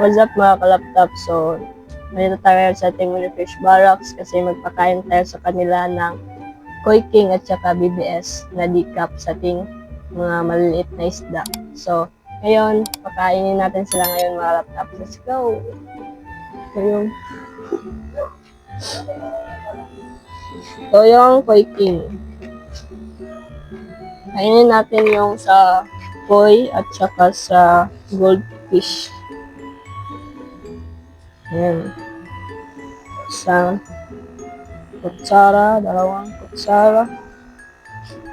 What's up mga kalaptop? So, nandito tayo sa ating mini fish barracks kasi magpakain tayo sa kanila ng Koi King at saka BBS na decaf sa ating mga maliliit na isda. So, ngayon, pakainin natin sila ngayon mga kalaptop. Let's go! So, yung Koi King. Kainin natin yung sa koi at saka sa goldfish. Ayan. Isang kutsara, dalawang kutsara.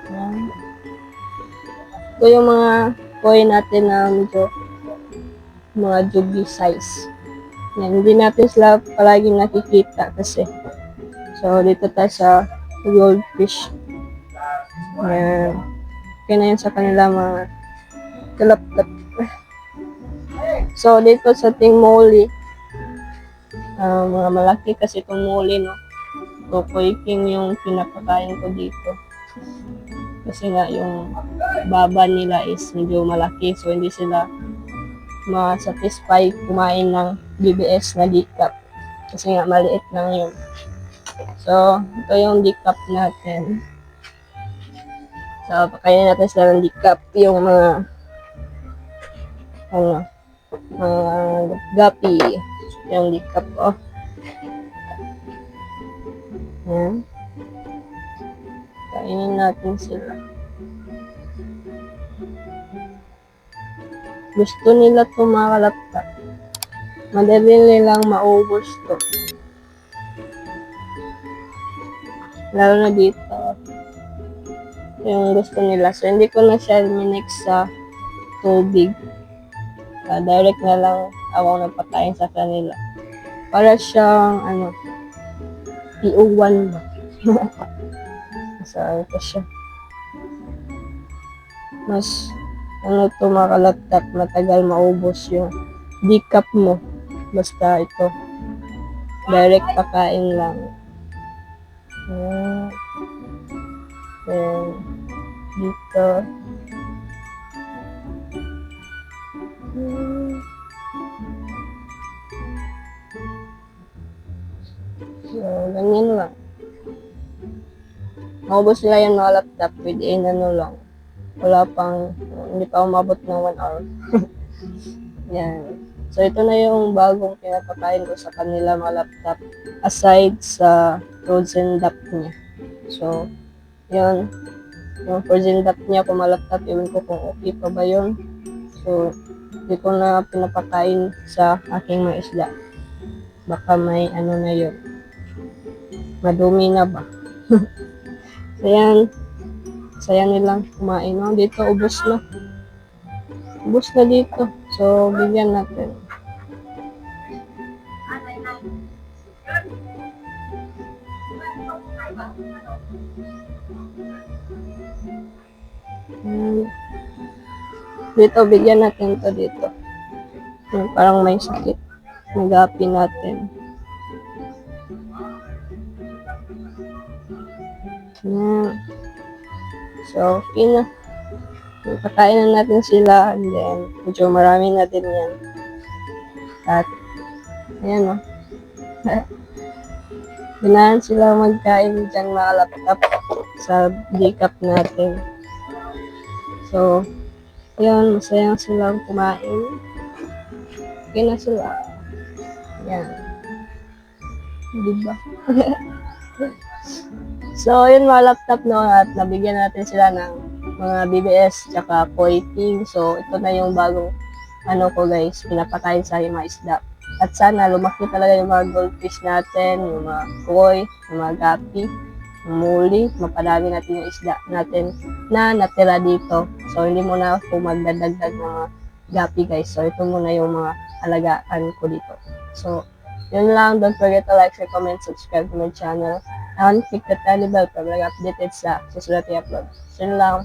Ayan. Ito yung mga koi natin na medyo mga jugi size. Ayan. Hindi natin sila palagi nakikita kasi. So, dito tayo sa goldfish. Ayan. Okay na yun sa kanila mga kalaptap. So, dito sa ating moli, mga malaki kasi itong muli, no? So, Koi King yung pinapakain ko dito. Kasi nga, yung baba nila is medyo malaki. So, hindi sila ma-satisfy kumain ng BBS na decaf. Kasi nga, maliit lang yun. So, ito yung decaf natin. So, pakainin natin sila ng decaf. Yung mga gapi. Yung decaf, oh. Ayan. Kainin natin sila. Gusto nila ito mga kalaptap. Madali nilang maubos to. Lalo na dito. Yung gusto nila. So, hindi ko na siya minix sa tubig. Direct na lang ako nagpakain sa kanila. Para siyang, iuwan ba? Saan ko siya? Mas, to mga kalaptap, matagal maubos yung decaf mo. Basta ito. Direct pakain lang. Then, dito. So, ganyan lang. Maubos nila yung mga laptop within lang. Wala pang, hindi pa umabot ng 1 hour. Yan. So, ito na yung bagong pinapakain ko sa kanila mga laptop. Aside sa frozen duck niya. So, yun. Yung frozen duck niya kung malaptop, iwan ko kung okay pa ba yun. So, hindi ko na pinapakain sa aking mga isda. Baka may na yun. Madumi na ba? So, yan. Saya nilang kumain. No? Dito, ubos na. Ubos na dito. So, bigyan natin. Dito, bigyan natin to dito. Yung parang may sakit. Nag-happy natin. Yan. So, okay na. Pakain na natin sila. And then, medyo marami na din yan. At, ayan o. Ganahan sila magkain dyan mga laptop sa decaf natin. So, yun, masayang silang kumain. Okay na sila. Yan. Diba? So, yun mga laptop, no, at nabigyan natin sila ng mga BBS tsaka Koi King. So, ito na yung bagong ko guys, pinapakain sa mga isda. At sana lumaki talaga yung mga goldfish natin, yung mga koi, yung mga gapi, yung muli, mapadami natin yung isda natin na natira dito. So, hindi mo na ako magdadagdag ng mga gapi guys. So, ito muna yung mga alagaan ko dito. So, yun lang. Don't forget to like, share, comment, subscribe to my channel. And click the tiny bell para mag-updated sa susunod na upload. So, yun lang.